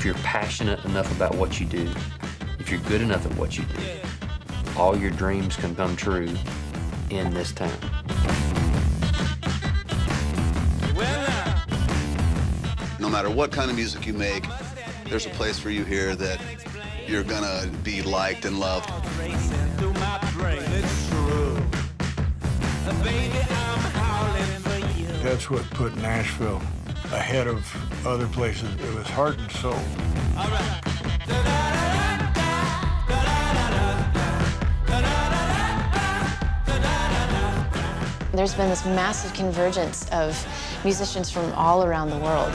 If you're passionate enough about what you do, if you're good enough at what you do, all your dreams can come true in this town. No matter what kind of music you make, there's a place for you here that you're gonna be liked and loved. That's what put Nashville ahead of other places. It was heart and soul. There's been this massive convergence of musicians from all around the world.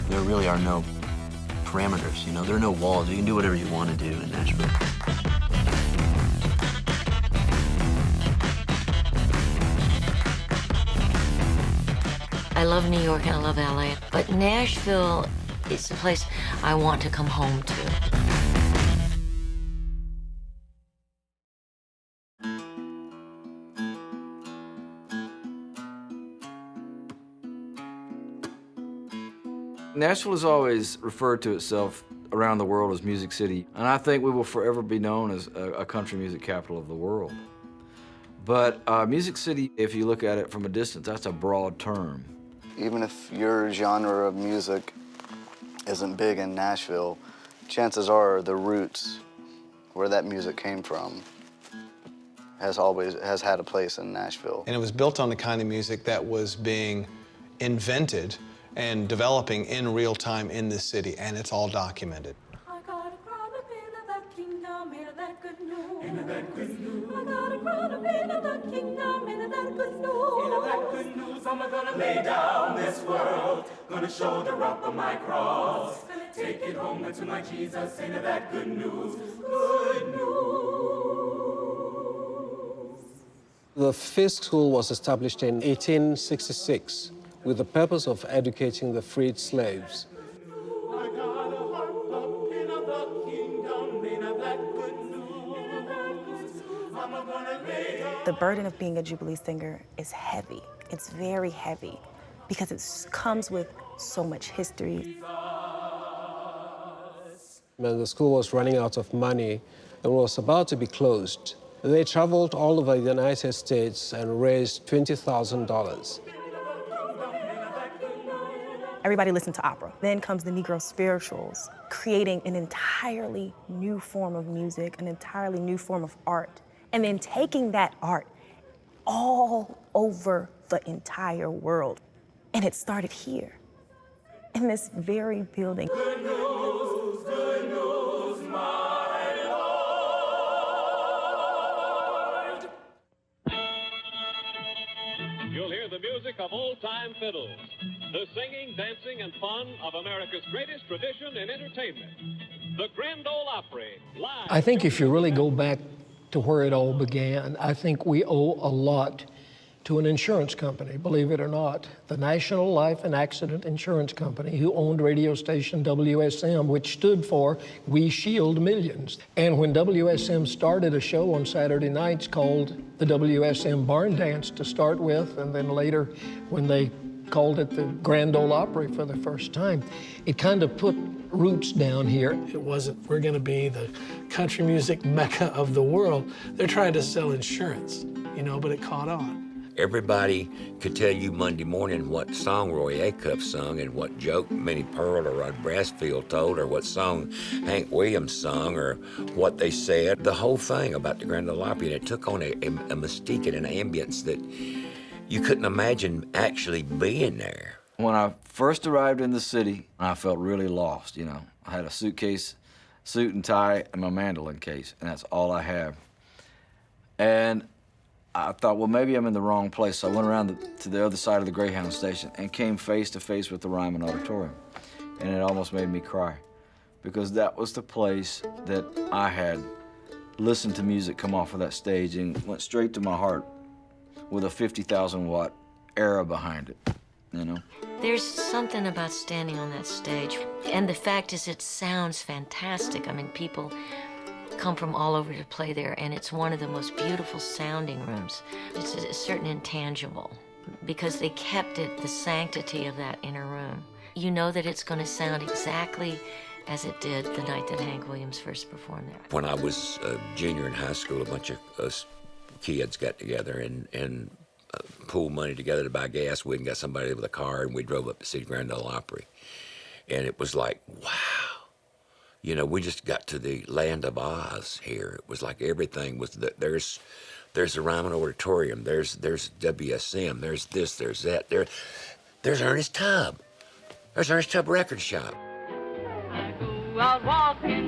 There really are no parameters, you know, there are no walls. You can do whatever you want to do in Nashville. I love New York and I love LA, but Nashville is the place I want to come home to. Nashville has always referred to itself around the world as Music City, and I think we will forever be known as a country music capital of the world. But Music City, if you look at it from a distance, that's a broad term. Even if your genre of music isn't big in Nashville, chances are the roots where that music came from has had a place in Nashville. And it was built on the kind of music that was being invented and developing in real time in this city, and it's all documented. I got a crown up in the kingdom, in that good news. In that good news. I got a crown up in the kingdom, in that good news. In that good news, I'm gonna lay down this world, gonna shoulder up my cross, gonna take it home to my Jesus. In that good news, good news. The Fisk School was established in 1866 with the purpose of educating the freed slaves. The burden of being a Jubilee singer is heavy. It's very heavy because it comes with so much history. When the school was running out of money and was about to be closed, they traveled all over the United States and raised $20,000. Everybody listened to opera. Then comes the Negro spirituals, creating an entirely new form of music, an entirely new form of art, and then taking that art all over the entire world. And it started here, in this very building. Good news, my Lord. You'll hear the music of old-time fiddles, the singing, dancing, and fun of America's greatest tradition in entertainment. The Grand Ole Opry, live. I think if you really go back to where it all began, I think we owe a lot to an insurance company, believe it or not, the National Life and Accident Insurance Company, who owned radio station WSM, which stood for We Shield Millions. And when WSM started a show on Saturday nights called the WSM Barn Dance to start with, and then later when they called it the Grand Ole Opry for the first time, it kind of put roots down here. It wasn't, we're gonna be the country music mecca of the world. They're trying to sell insurance, you know, but it caught on. Everybody could tell you Monday morning what song Roy Acuff sung and what joke Minnie Pearl or Rod Brassfield told or what song Hank Williams sung or what they said. The whole thing about the Grand Ole Opry, and it took on a mystique and an ambience that you couldn't imagine actually being there. When I first arrived in the city, I felt really lost, you know. I had a suitcase, suit and tie, and my mandolin case, and that's all I have. And I thought, well, maybe I'm in the wrong place. So I went around to the other side of the Greyhound station and came face to face with the Ryman Auditorium. And it almost made me cry because that was the place that I had listened to music come off of that stage and went straight to my heart with a 50,000-watt era behind it, you know? There's something about standing on that stage. And the fact is, it sounds fantastic. I mean, people come from all over to play there, and it's one of the most beautiful sounding rooms. It's a certain intangible because they kept it, the sanctity of that inner room. you know that it's going to sound exactly as it did the night that Hank Williams first performed there. When I was a junior in high school, a bunch of us kids got together and pooled money together to buy gas. We got somebody with a car, and we drove up to see Grand Ole Opry. And it was like, wow. You know, we just got to the land of Oz here. It was like everything was, there's the Ryman Auditorium, there's WSM, there's this, there's that, there's Ernest Tubb. There's Ernest Tubb Record Shop. I go out walking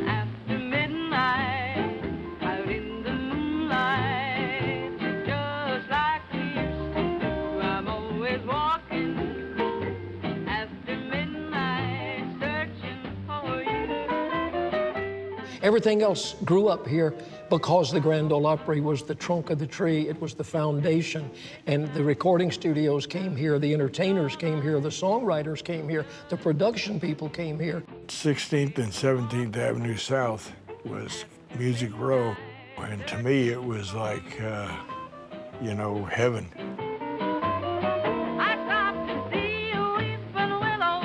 after midnight, out in the moonlight, just like we used to do. I'm always walking after midnight, searching for you. Everything else grew up here because the Grand Ole Opry was the trunk of the tree. It was the foundation. And the recording studios came here, the entertainers came here, the songwriters came here, the production people came here. 16th and 17th Avenue South was Music Row. And to me, it was like, you know, heaven. I stopped to see a weeping willow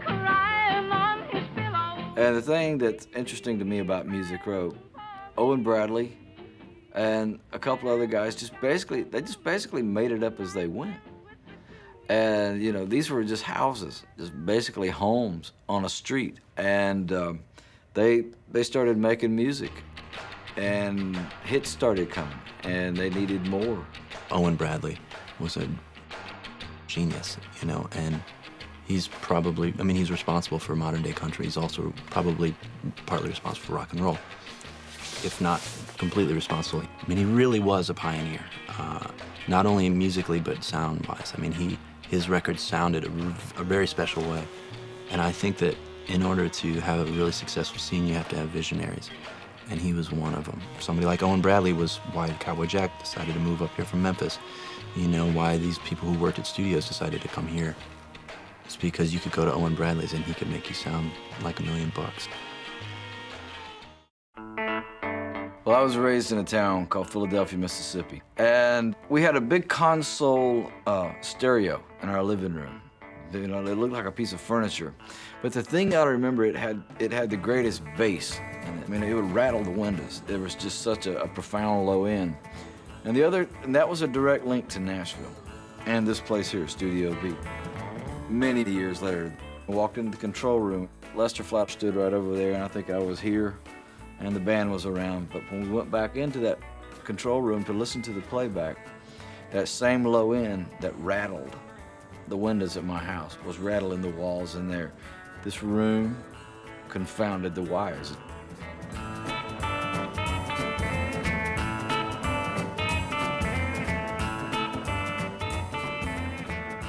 crying on his pillow. And the thing that's interesting to me about Music Row, Owen Bradley and a couple other guys just basically made it up as they went. And you know, these were just houses, just basically homes on a street. And they started making music, and hits started coming, and they needed more. Owen Bradley was a genius, you know, and he's probably, I mean, he's responsible for modern day country. He's also probably partly responsible for rock and roll, if not completely responsible. I mean, he really was a pioneer, not only musically, but sound-wise. I mean, his records sounded a very special way. And I think that in order to have a really successful scene, you have to have visionaries. And he was one of them. Somebody like Owen Bradley was why Cowboy Jack decided to move up here from Memphis. You know, why these people who worked at studios decided to come here. It's because you could go to Owen Bradley's and he could make you sound like $1 million. Well, I was raised in a town called Philadelphia, Mississippi, and we had a big console stereo in our living room. You know, it looked like a piece of furniture, but the thing I remember, it had the greatest bass. I mean, it would rattle the windows. There was just such a profound low end, and that was a direct link to Nashville, and this place here, Studio B. Many years later, I walked into the control room. Lester Flatt stood right over there, and I think I was here, and the band was around. But when we went back into that control room to listen to the playback, that same low end that rattled the windows at my house was rattling the walls in there. This room confounded the wires.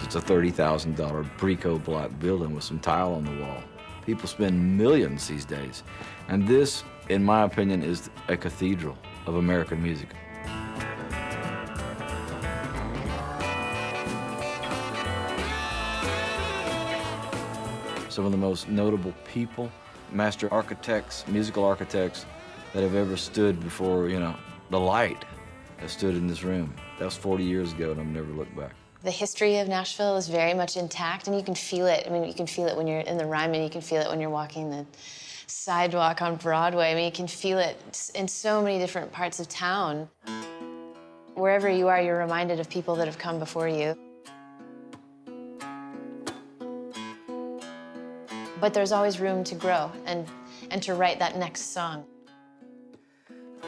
It's a $30,000 Brico block building with some tile on the wall. People spend millions these days. And this, in my opinion, is a cathedral of American music. Some of the most notable people, master architects, musical architects that have ever stood before, you know, the light that stood in this room. That was 40 years ago, and I've never looked back. The history of Nashville is very much intact, and you can feel it. I mean, you can feel it when you're in the Ryman, you can feel it when you're walking the sidewalk on Broadway. I mean, you can feel it in so many different parts of town. Wherever you are, you're reminded of people that have come before you. But there's always room to grow and to write that next song. I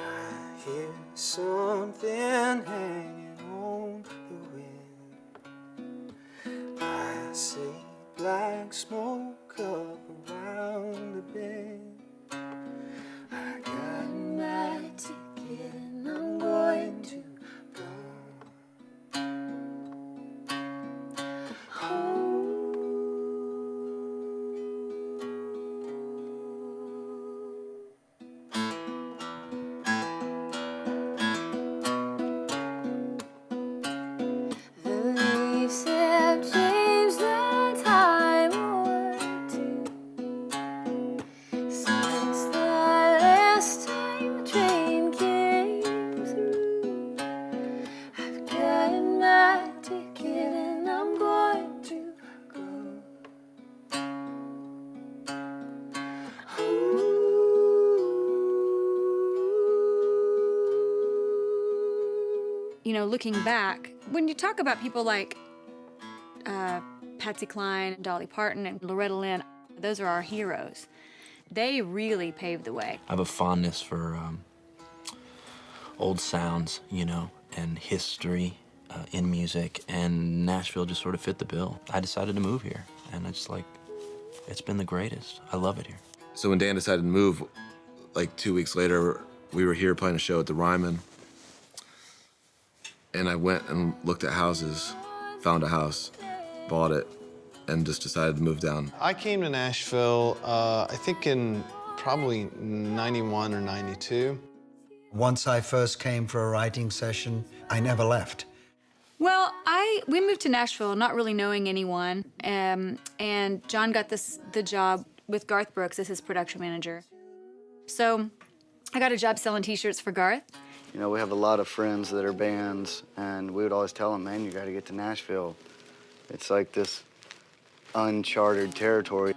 hear something hanging on the wind. I see black smoke up around the bend. I got my ticket and I'm going to go. you know, looking back, when you talk about people like Patsy Cline, Dolly Parton, and Loretta Lynn, those are our heroes. They really paved the way. I have a fondness for old sounds, you know, and history in music, and Nashville just sort of fit the bill. I decided to move here, and it's been the greatest. I love it here. So when Dan decided to move, like 2 weeks later, we were here playing a show at the Ryman, and I went and looked at houses, found a house, bought it, and just decided to move down. I came to Nashville, I think in probably 91 or 92. Once I first came for a writing session, I never left. Well, we moved to Nashville not really knowing anyone, and John got the job with Garth Brooks as his production manager. So I got a job selling T-shirts for Garth. You know, we have a lot of friends that are bands, and we would always tell them, man, you got to get to Nashville. It's like this uncharted territory.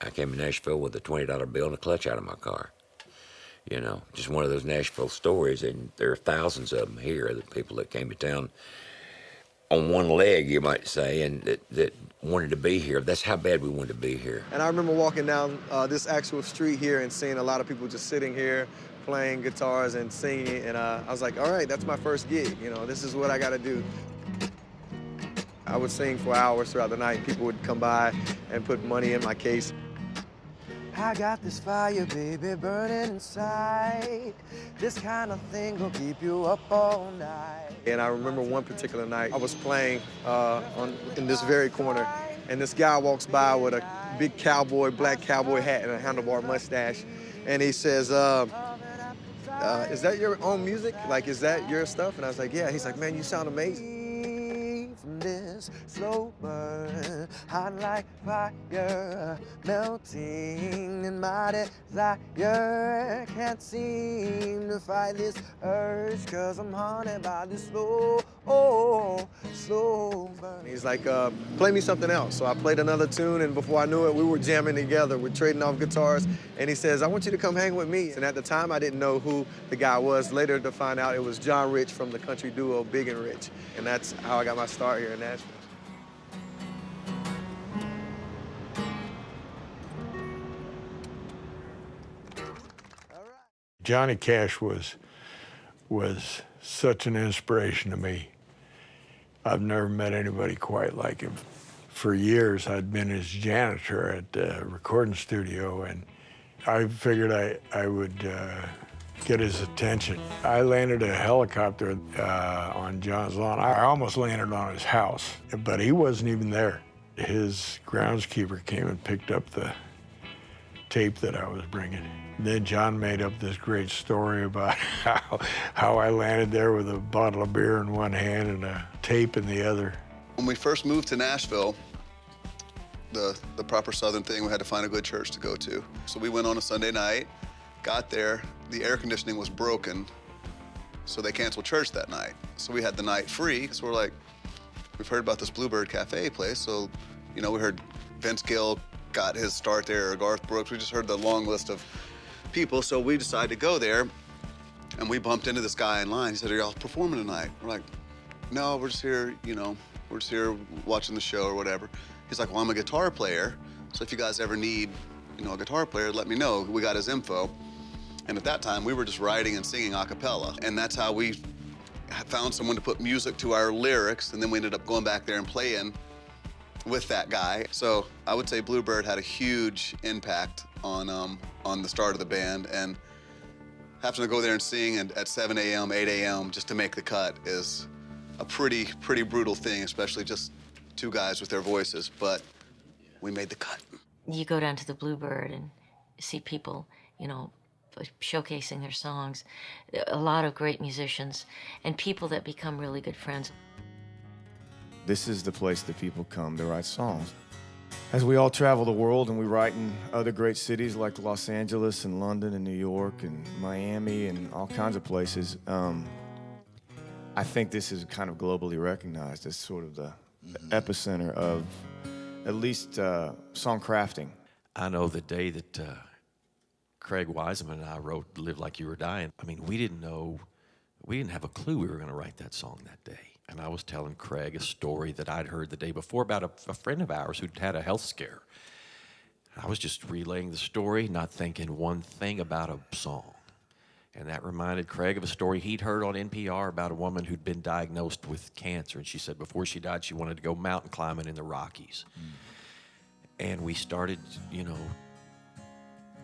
I came to Nashville with a $20 bill and a clutch out of my car. You know, just one of those Nashville stories, and there are thousands of them here, the people that came to town on one leg, you might say, and that wanted to be here. That's how bad we wanted to be here. And I remember walking down this actual street here and seeing a lot of people just sitting here, playing guitars and singing, and I was like, all right, that's my first gig. You know, this is what I got to do. I would sing for hours throughout the night. People would come by and put money in my case. I got this fire, baby, burning inside. This kind of thing will keep you up all night. And I remember one particular night, I was playing in this very corner, and this guy walks by with a big black cowboy hat and a handlebar mustache, and he says, is that your own music? Like, is that your stuff? And I was like, yeah. He's like, man, you sound amazing. From this slow burn, hot like fire, melting in my desire. Can't seem to fight this urge, 'cause I'm haunted by this slow burn. He's like, play me something else. So I played another tune, and before I knew it, we were jamming together. We're trading off guitars, and he says, I want you to come hang with me. And at the time, I didn't know who the guy was. Later to find out it was John Rich from the country duo Big and Rich. And that's how I got my start here in Nashville. Johnny Cash was such an inspiration to me. I've never met anybody quite like him. For years, I'd been his janitor at the recording studio, and I figured I would get his attention. I landed a helicopter on John's lawn. I almost landed on his house, but he wasn't even there. His groundskeeper came and picked up the tape that I was bringing. Then John made up this great story about how I landed there with a bottle of beer in one hand and a tape in the other. When we first moved to Nashville, the proper Southern thing, we had to find a good church to go to. So we went on a Sunday night, got there, the air conditioning was broken, so they canceled church that night. So we had the night free, so we're like, we've heard about this Bluebird Cafe place, so, you know, we heard Vince Gill got his start there, or Garth Brooks. We just heard the long list of people, so we decided to go there, and we bumped into this guy in line. He said, are y'all performing tonight? We're like, no, we're just here, you know, we're just here watching the show or whatever. He's like, well, I'm a guitar player, so if you guys ever need, you know, a guitar player, let me know. We got his info. And at that time, we were just writing and singing a cappella, and that's how we found someone to put music to our lyrics, and then we ended up going back there and playing with that guy. So I would say Bluebird had a huge impact on the start of the band, and having to go there and sing at 7 a.m., 8 a.m. just to make the cut is a pretty brutal thing, especially just two guys with their voices, but we made the cut. You go down to the Bluebird and see people, you know, showcasing their songs, a lot of great musicians, and people that become really good friends. This is the place that people come to write songs. As we all travel the world and we write in other great cities like Los Angeles and London and New York and Miami and all kinds of places, I think this is kind of globally recognized as sort of the epicenter of at least song crafting. I know the day that Craig Wiseman and I wrote Live Like You Were Dying, I mean, we didn't have a clue we were going to write that song that day. And I was telling Craig a story that I'd heard the day before about a friend of ours who'd had a health scare. I was just relaying the story, not thinking one thing about a song. And that reminded Craig of a story he'd heard on NPR about a woman who'd been diagnosed with cancer. And she said before she died, she wanted to go mountain climbing in the Rockies. And we started,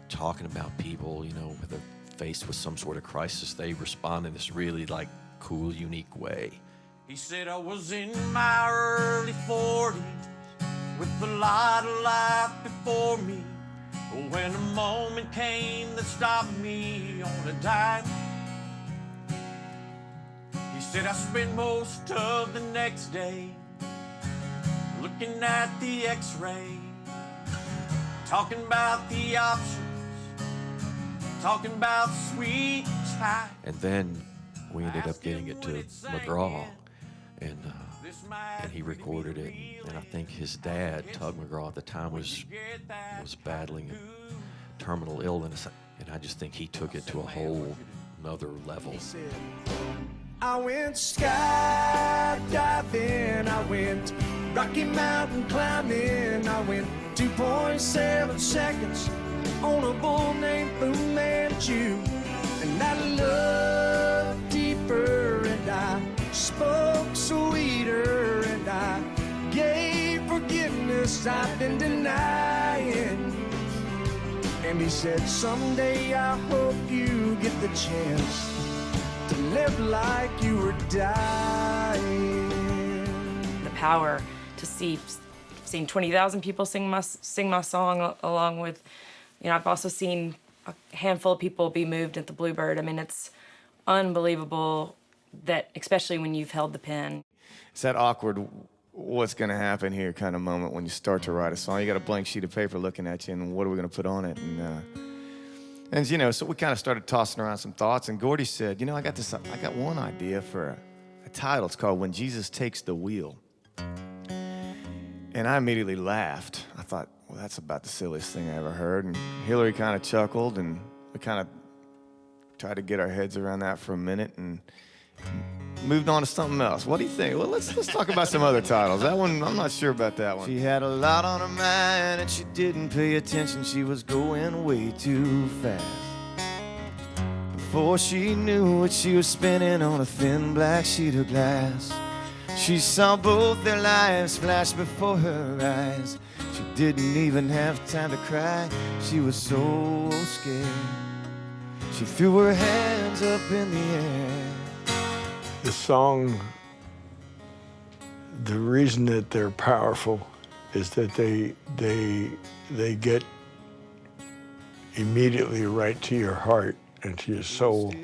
talking about people, when they're faced with some sort of crisis, they respond in this really, cool, unique way. He said, I was in my early 40s with a lot of life before me. When a moment came that stopped me on a dime. He said, I spent most of the next day looking at the x-ray, talking about the options, talking about sweet time. And then we ended up getting it to McGraw, and he recorded it. And I think his dad, Tug McGraw, at the time was battling a terminal illness, and I just think he took it to a whole another level. I went skydiving, I went Rocky Mountain climbing, I went 2.7 seconds on a bull named Fu Manchu, and I loved deeper, and I spoke sweeter, and I gave forgiveness I've been denying. And he said, someday I hope you get the chance to live like you were dying. The power to seeing 20,000 people sing my song, along with, I've also seen a handful of people be moved at the Bluebird. I mean, it's unbelievable that, especially when you've held the pen. It's that awkward, what's going to happen here kind of moment when you start to write a song. You got a blank sheet of paper looking at you, and what are we going to put on it? And so we kind of started tossing around some thoughts, and Gordy said, I got one idea for a title. It's called When Jesus Takes the Wheel. And I immediately laughed. I thought, well, that's about the silliest thing I ever heard. And Hillary kind of chuckled, and we kind of tried to get our heads around that for a minute and moved on to something else. What do you think? Well, let's talk about some other titles. That one, I'm not sure about that one. She had a lot on her mind and she didn't pay attention. She was going way too fast. Before she knew it, she was spinning on a thin black sheet of glass. She saw both their lives flash before her eyes. She didn't even have time to cry. She was so scared. She threw her hands up in the air. The song, the reason that they're powerful is that they get immediately right to your heart and to your soul,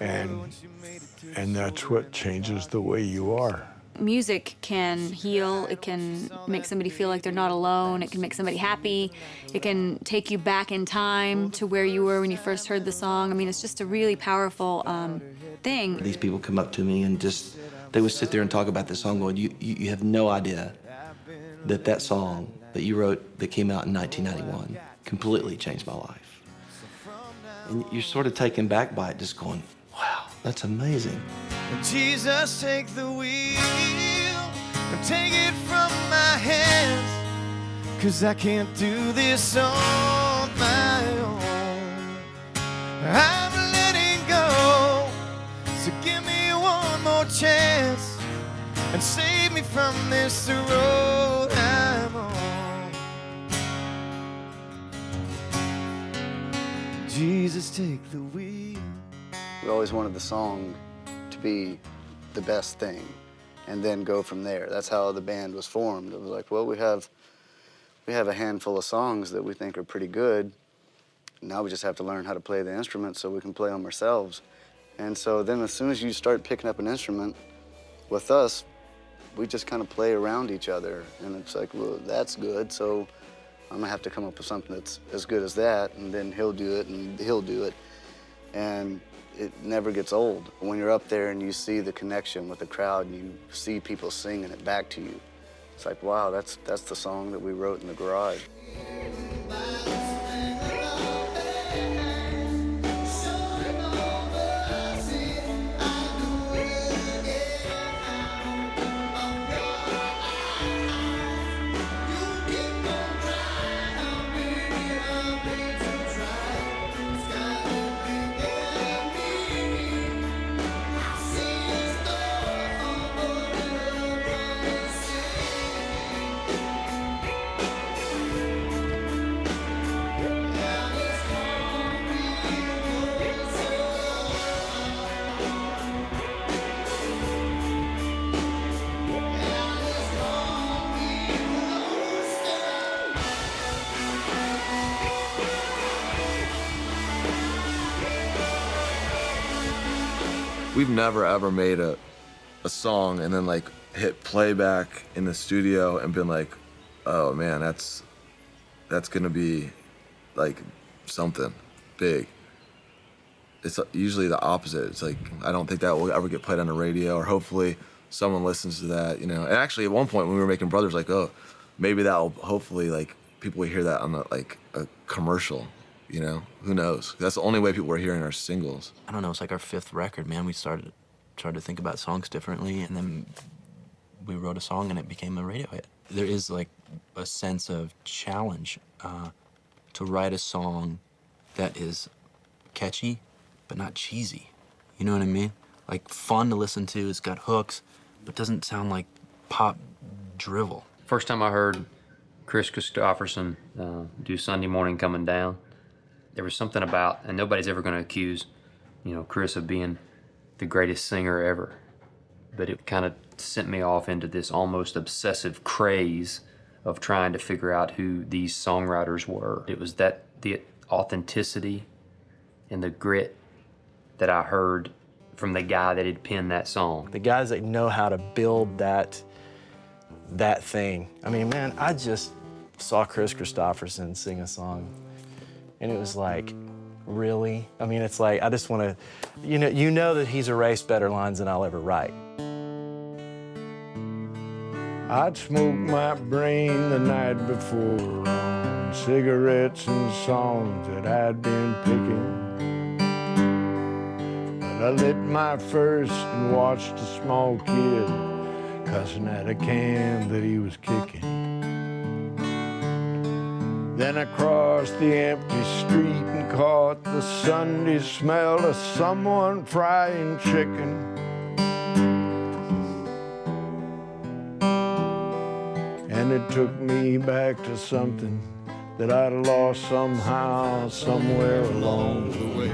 and that's what changes the way you are. Music can heal, it can make somebody feel like they're not alone, it can make somebody happy, it can take you back in time to where you were when you first heard the song. I mean, it's just a really powerful thing. These people come up to me and they would sit there and talk about this song going, you have no idea that song that you wrote that came out in 1991 completely changed my life. And you're sort of taken back by it, just going, wow, that's amazing. Jesus, take the wheel and take it from my hands, 'cause I can't do this on my own. I'm letting go, so give me one more chance and save me from this road I'm on. Jesus, take the wheel. We always wanted the song to be the best thing and then go from there. That's how the band was formed. It was like, well, we have a handful of songs that we think are pretty good. Now we just have to learn how to play the instruments so we can play them ourselves. And so then as soon as you start picking up an instrument with us, we just kind of play around each other. And it's like, well, that's good, so I'm gonna have to come up with something that's as good as that, and then he'll do it, and he'll do it. And it never gets old. When you're up there and you see the connection with the crowd and you see people singing it back to you, it's like, wow, that's the song that we wrote in the garage. We've never ever made a song and then like hit playback in the studio and been like, oh man, that's gonna be like something big. It's usually the opposite. It's like, I don't think that will ever get played on the radio, or hopefully someone listens to that, you know. And actually at one point when we were making Brothers, like, oh, maybe that'll hopefully like people will hear that on a commercial. You know, who knows? That's the only way people were hearing our singles. I don't know, it's like our 5th record, man. We tried to think about songs differently, and then we wrote a song and it became a radio hit. There is like a sense of challenge to write a song that is catchy, but not cheesy. You know what I mean? Like fun to listen to, it's got hooks, but doesn't sound like pop drivel. First time I heard Chris Christopherson do Sunday Morning Coming Down, there was something about, and nobody's ever going to accuse, you know, Chris of being the greatest singer ever, but it kind of sent me off into this almost obsessive craze of trying to figure out who these songwriters were. It was the authenticity and the grit that I heard from the guy that had penned that song. The guys that know how to build that thing. I mean, man, I just saw Chris Christopherson sing a song, and it was like, really? I mean, it's like, I just want to, you know that he's erased better lines than I'll ever write. I'd smoke my brain the night before on cigarettes and songs that I'd been picking. But I lit my first and watched a small kid cussing at a can that he was kicking. Then I crossed the empty street and caught the Sunday smell of someone frying chicken. And it took me back to something that I'd lost somehow, somewhere along the way.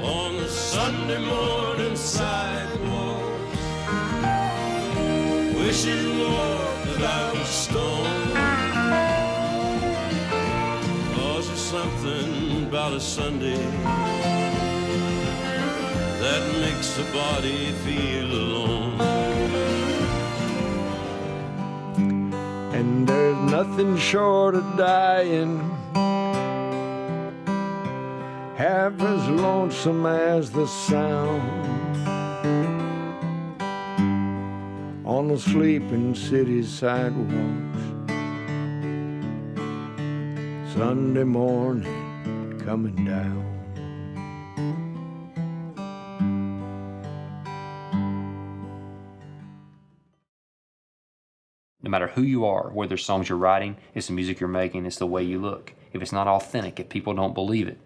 On the Sunday morning sidewalk, wishing, Lord, that I was stoned. Cause there's something about a Sunday that makes the body feel alone. And there's nothing short of dying half as lonesome as the sound on the sleeping city sidewalks. Sunday morning coming down. No matter who you are, whether songs you're writing, it's the music you're making, it's the way you look. If it's not authentic, if people don't believe it,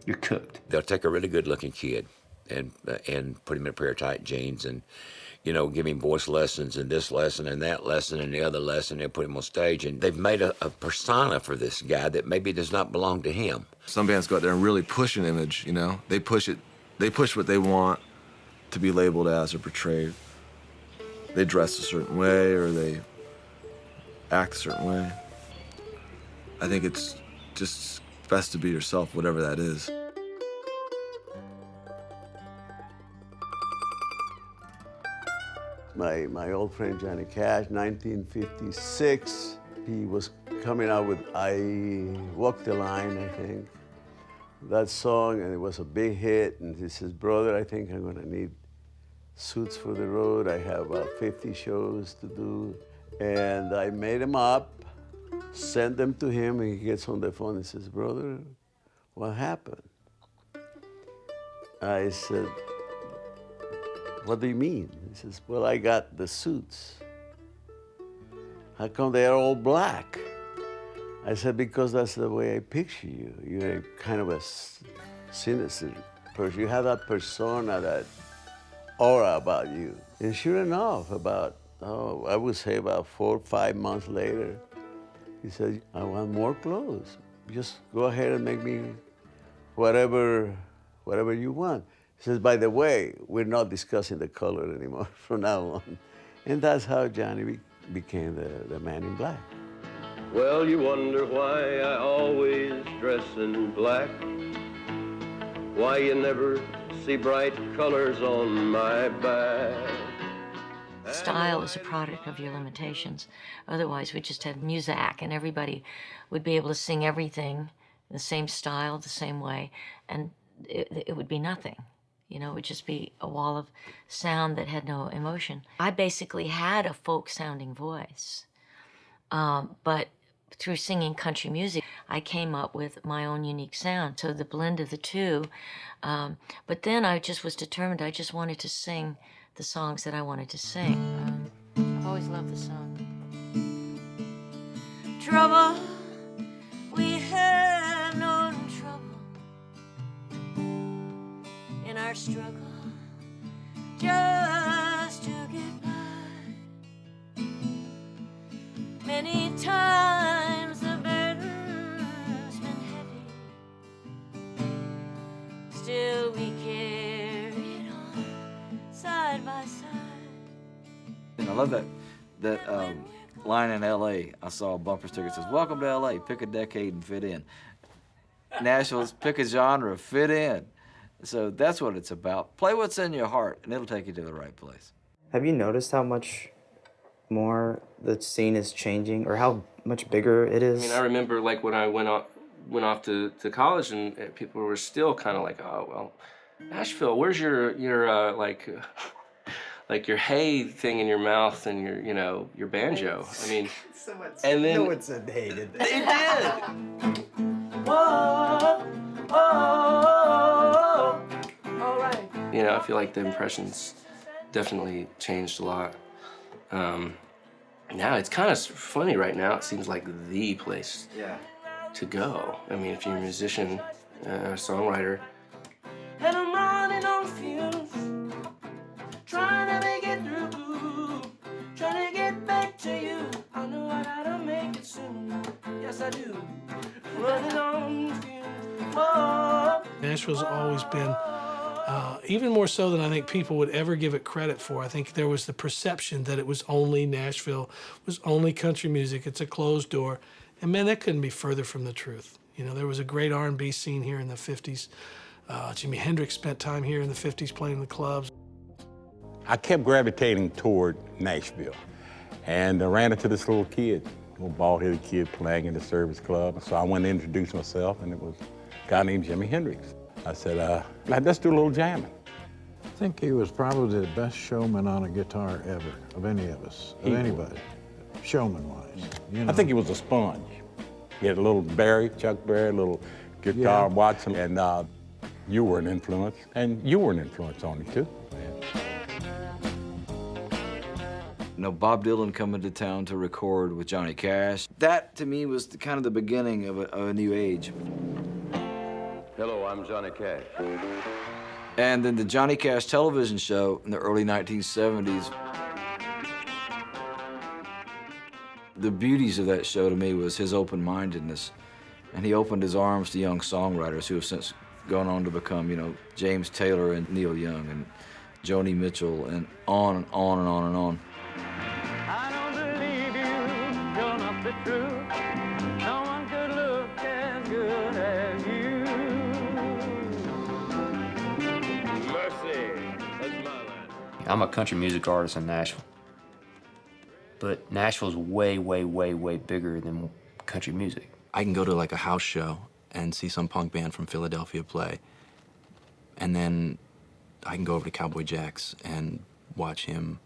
you're cooked. They'll take a really good-looking kid and put him in a pair of tight jeans and, you know, give him voice lessons and this lesson and that lesson and the other lesson. They'll put him on stage, and they've made a persona for this guy that maybe does not belong to him. Some bands go out there and really push an image, you know? They push what they want to be labeled as or portrayed. They dress a certain way or they act a certain way. I think it's just best to be yourself, whatever that is. My old friend Johnny Cash, 1956, he was coming out with I Walk the Line, I think. That song, and it was a big hit, and he says, brother, I think I'm gonna need suits for the road. I have 50 shows to do. And I made him up, send them to him, and he gets on the phone and says, "Brother, what happened?" I said, "What do you mean?" He says, "Well, I got the suits. How come they are all black?" I said, "Because that's the way I picture you. You're a kind of a sinister person. You have that persona, that aura about you." And sure enough, I would say about 4 or 5 months later, he said, "I want more clothes. Just go ahead and make me whatever you want." He says, "By the way, we're not discussing the color anymore from now on." And that's how Johnny became the man in black. Well, you wonder why I always dress in black, why you never see bright colors on my back. Style is a product of your limitations. Otherwise, we just had music, and everybody would be able to sing everything in the same style, the same way, and it would be nothing. You know, it would just be a wall of sound that had no emotion. I basically had a folk-sounding voice, but through singing country music, I came up with my own unique sound. So the blend of the two. But then I just was determined. I just wanted to sing the songs that I wanted to sing. I've always loved the song. Trouble, we have known trouble in our struggle just to get by. Many times the burden's been heavy, still we carried on side by side. And I love that line in L.A. I saw a bumper sticker that says, "Welcome to L.A., pick a decade and fit in." Nashville's pick a genre, fit in. So that's what it's about. Play what's in your heart, and it'll take you to the right place. Have you noticed how much more the scene is changing, or how much bigger it is? I mean, I remember like when I went off to college, and people were still kind of like, "Oh well, Nashville, where's your like your hay thing in your mouth and your banjo?" I mean, and then no one said hey, did they? They did. Whoa, oh, all right. You know, I feel like the impressions definitely changed a lot. Now it's kind of funny right now. It seems like the place to go. I mean, if you're a musician, a songwriter. And I'm running on fumes, trying to make it through, trying to get back to you. I know I gotta make it soon. Yes, I do. Running on fumes. Oh. Nashville's always been, even more so than I think people would ever give it credit for. I think there was the perception that it was only Nashville, was only country music. It's a closed door. And man, that couldn't be further from the truth. You know, there was a great R&B scene here in the 50s. Jimi Hendrix spent time here in the 50s playing the clubs. I kept gravitating toward Nashville, and I ran into this little bald-headed kid playing in the service club. So I went to introduce myself, and it was a guy named Jimi Hendrix. I said, let's do a little jamming. I think he was probably the best showman on a guitar ever, of any of us, of anybody, showman-wise. You know? I think he was a sponge. He had a little Chuck Berry, a little guitar, Watson, and you were an influence, and you were an influence on him, too. You know, Bob Dylan coming to town to record with Johnny Cash. That, to me, was kind of the beginning of a new age. Hello, I'm Johnny Cash. And then the Johnny Cash television show in the early 1970s. The beauties of that show to me was his open-mindedness. And he opened his arms to young songwriters who have since gone on to become, you know, James Taylor and Neil Young and Joni Mitchell and on and on and on and on. I don't believe you, you're not the truth. No one could look as good as you. Mercy, that's my line. I'm a country music artist in Nashville. But Nashville's way, way, way, way bigger than country music. I can go to like a house show and see some punk band from Philadelphia play. And then I can go over to Cowboy Jack's and watch him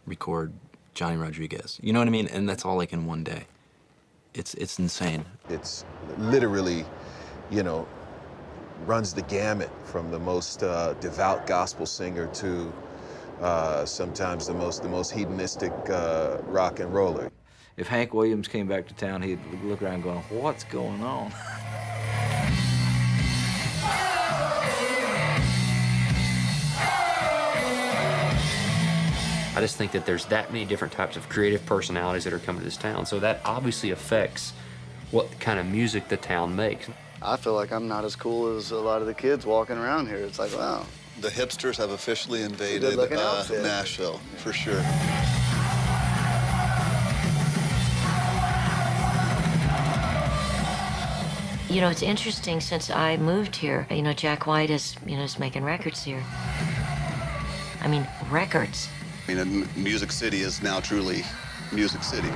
record Johnny Rodriguez. You know what I mean? And that's all like in one day. it's insane. It's literally, you know, runs the gamut from the most devout gospel singer to sometimes the most hedonistic rock and roller. If Hank Williams came back to town, he'd look around going, what's going on? I just think that there's that many different types of creative personalities that are coming to this town, so that obviously affects what kind of music the town makes. I feel like I'm not as cool as a lot of the kids walking around here. It's like, wow. The hipsters have officially invaded Nashville, for sure. You know, it's interesting, since I moved here, you know, Jack White is making records here. I mean, records. I mean, Music City is now truly Music City.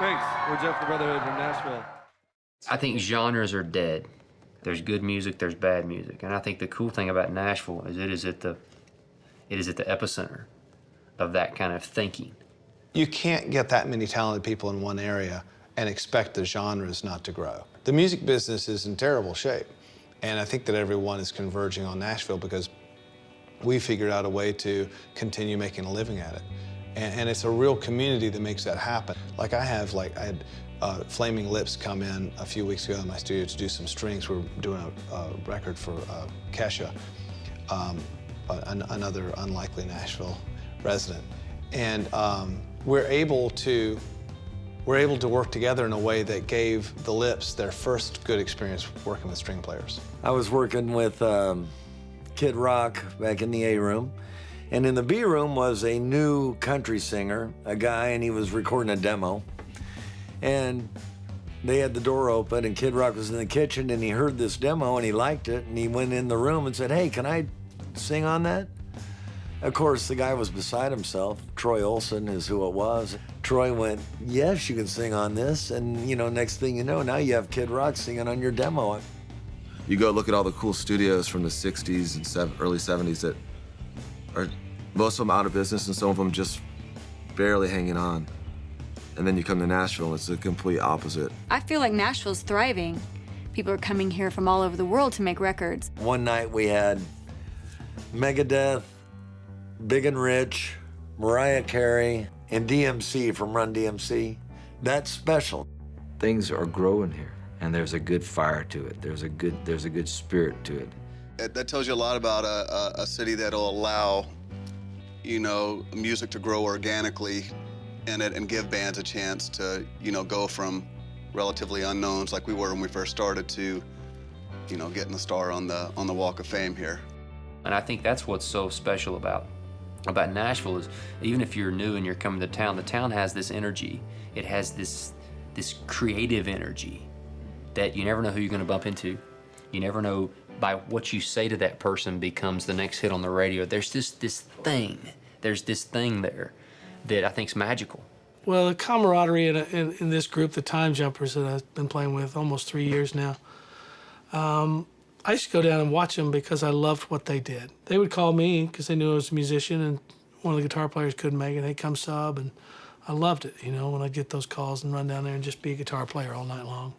Thanks. We're Jeff the Brotherhood from Nashville. I think genres are dead. There's good music, there's bad music. And I think the cool thing about Nashville is it is at the epicenter of that kind of thinking. You can't get that many talented people in one area and expect the genres not to grow. The music business is in terrible shape. And I think that everyone is converging on Nashville because we figured out a way to continue making a living at it. And it's a real community that makes that happen. Like I had Flaming Lips come in a few weeks ago in my studio to do some strings. We're doing a record for Kesha, another unlikely Nashville resident. And we're able to work together in a way that gave the Lips their first good experience working with string players. I was working with Kid Rock back in the A room, and in the B room was a new country singer, a guy, and he was recording a demo. And they had the door open, and Kid Rock was in the kitchen, and he heard this demo, and he liked it, and he went in the room and said, hey, can I sing on that? Of course, the guy was beside himself. Troy Olson is who it was. Troy went, yes, you can sing on this. And, you know, next thing you know, now you have Kid Rock singing on your demo. You go look at all the cool studios from the 60s and early 70s that are, most of them out of business and some of them just barely hanging on. And then you come to Nashville, and it's the complete opposite. I feel like Nashville's thriving. People are coming here from all over the world to make records. One night we had Megadeth, Big and Rich, Mariah Carey, and DMC from Run DMC. That's special. Things are growing here, and there's a good fire to it. There's a good spirit to it. That tells you a lot about a city that'll allow, you know, music to grow organically in it and give bands a chance to, you know, go from relatively unknowns like we were when we first started to, you know, getting the star on the Walk of Fame here. And I think that's what's so special about Nashville is, even if you're new and you're coming to town, the town has this energy. It has this creative energy that you never know who you're going to bump into. You never know by what you say to that person becomes the next hit on the radio. There's this thing. There's this thing there that I think's magical. Well, the camaraderie in this group, the Time Jumpers that I've been playing with almost 3 years now, I used to go down and watch them because I loved what they did. They would call me because they knew I was a musician and one of the guitar players couldn't make it. They'd come sub, and I loved it, you know, when I'd get those calls and run down there and just be a guitar player all night long.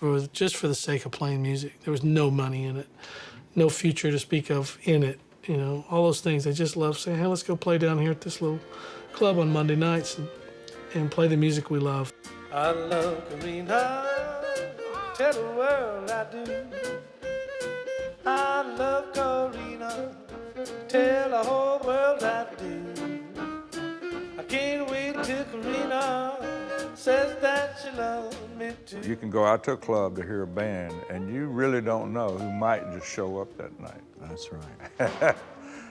It was just for the sake of playing music. There was no money in it, no future to speak of in it, you know, all those things. I just loved saying, hey, let's go play down here at this little club on Monday nights and play the music we love. I love Karina, tell the world I do. I love Karina, tell the whole world I do. I can't wait till Karina says that she loves me too. You can go out to a club to hear a band, and you really don't know who might just show up that night. That's right.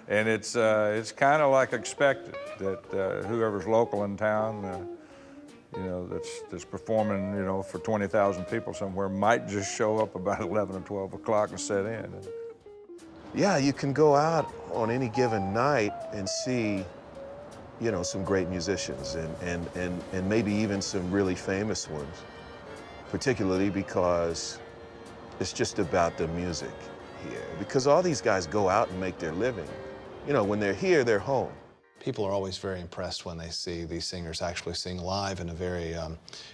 And it's kind of like expected that whoever's local in town, you know, that's performing, you know, for 20,000 people somewhere might just show up about 11 or 12 o'clock and set in. Yeah, you can go out on any given night and see, you know, some great musicians and maybe even some really famous ones, particularly because it's just about the music here. Because all these guys go out and make their living. You know, when they're here, they're home. People are always very impressed when they see these singers actually sing live in a very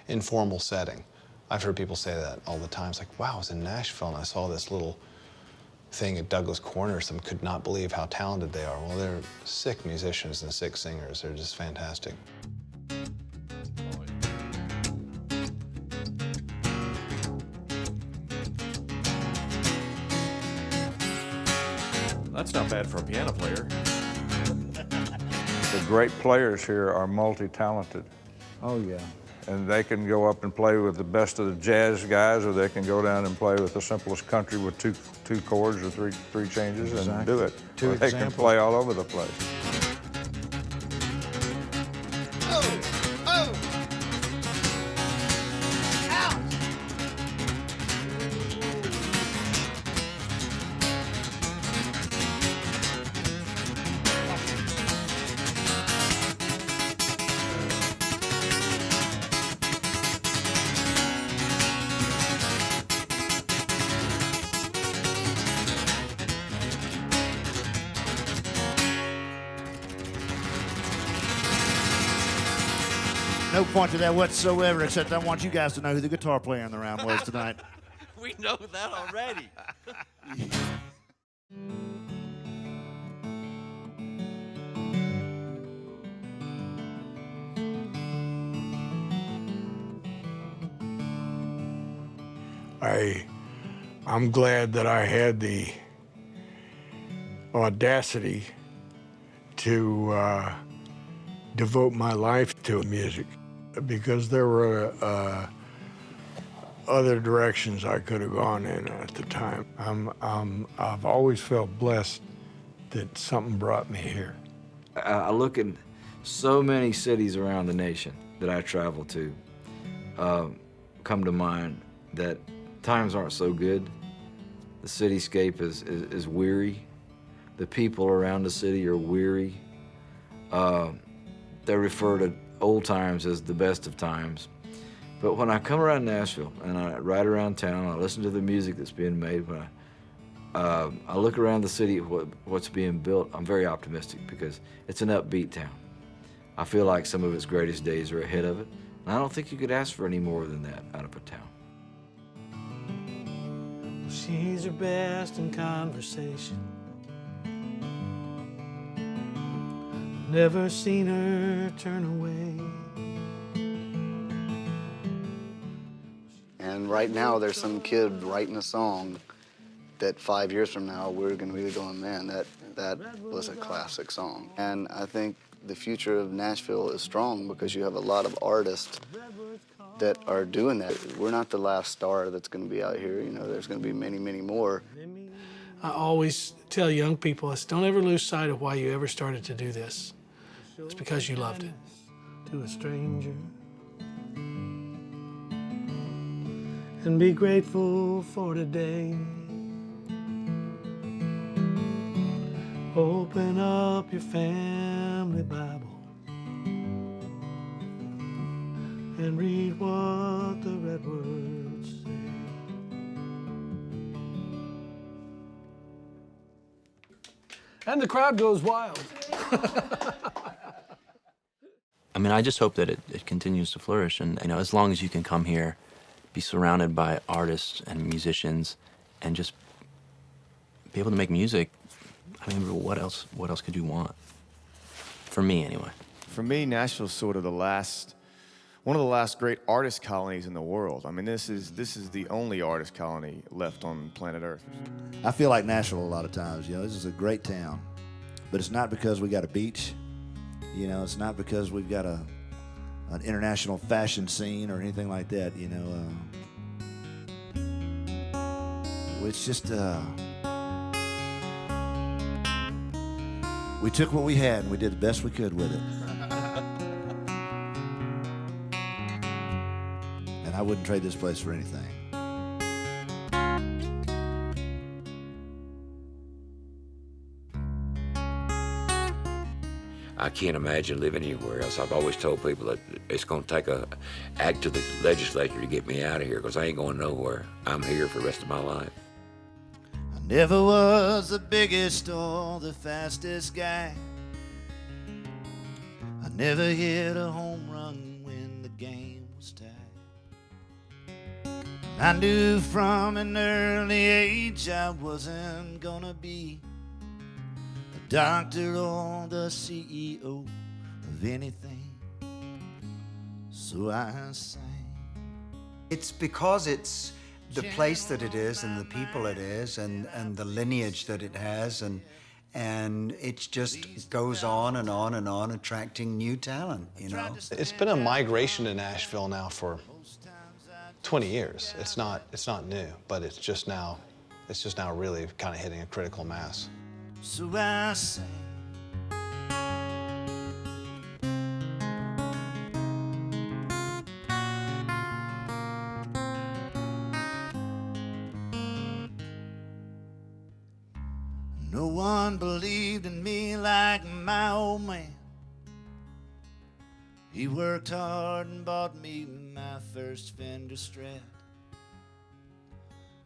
informal setting. I've heard people say that all the time. It's like, wow, I was in Nashville and I saw this little thing at Douglas Corners and could not believe how talented they are. Well, they're sick musicians and sick singers. They're just fantastic. That's not bad for a piano player. The great players here are multi-talented. Oh, yeah. And they can go up and play with the best of the jazz guys, or they can go down and play with the simplest country with two chords or three changes and do it. Or they can play all over the place. No point to that whatsoever, except I want you guys to know who the guitar player in the round was tonight. We know that already. I'm glad that I had the audacity to devote my life to music, because there were other directions I could have gone in at the time. I've always felt blessed that something brought me here. I look at so many cities around the nation that I travel to, come to mind that times aren't so good. The cityscape is weary. The people around the city are weary. They refer to old times as the best of times. But when I come around Nashville and I ride around town, I listen to the music that's being made, when I look around the city at what's being built, I'm very optimistic because it's an upbeat town. I feel like some of its greatest days are ahead of it, and I don't think you could ask for any more than that out of a town. She's her best in conversation. Never seen her turn away. And right now, there's some kid writing a song that 5 years from now, we're going to be going, man, that was a classic song. And I think the future of Nashville is strong because you have a lot of artists that are doing that. We're not the last star that's going to be out here. You know, there's going to be many, many more. I always tell young people, I said, don't ever lose sight of why you ever started to do this. It's because you loved it. To a stranger. And be grateful for today. Open up your family Bible and read what the red words say. And the crowd goes wild. I mean, I just hope that it continues to flourish, and you know, as long as you can come here, be surrounded by artists and musicians, and just be able to make music. I mean, what else could you want? For me, anyway. For me, Nashville's sort of one of the last great artist colonies in the world. I mean, this is the only artist colony left on planet Earth. I feel like Nashville a lot of times. You know, this is a great town, but it's not because we got a beach. You know, it's not because we've got an international fashion scene or anything like that. You know, it's just we took what we had and we did the best we could with it. And I wouldn't trade this place for anything. I can't imagine living anywhere else. I've always told people that it's going to take an act to the legislature to get me out of here because I ain't going nowhere. I'm here for the rest of my life. I never was the biggest or the fastest guy. never hit a home run when the game was tied. I knew from an early age I wasn't gonna be a doctor or the CEO of anything, so I sang. It's because it's the place that it is and the people it is and the lineage that it has, and it just goes on and on and on, attracting new talent, you know. It's been a migration to Nashville now for 20 years. It's not new, but it's just now really kind of hitting a critical mass. So I sang. No one believed in me like my old man. He worked hard and bought me my first Fender Strat.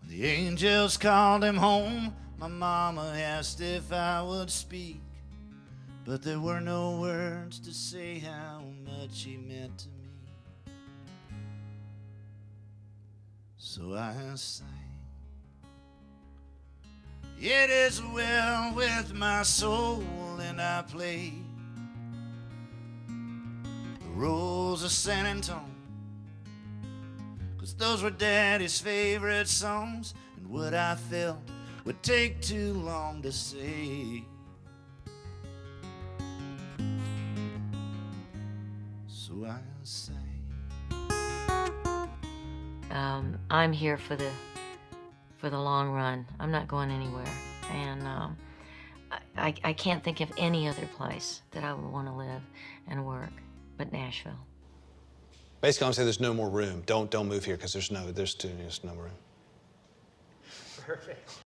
When the angels called him home, my mama asked if I would speak, but there were no words to say how much he meant to me. So I sang. It is well with my soul, and I played the roles of San Antonio, 'cause those were Daddy's favorite songs, and what I felt would take too long to say. So I sang. I'm here for the long run. I'm not going anywhere, and I can't think of any other place that I would want to live and work but Nashville. Basically, I'm saying there's no more room. Don't move here because there's no room. Perfect.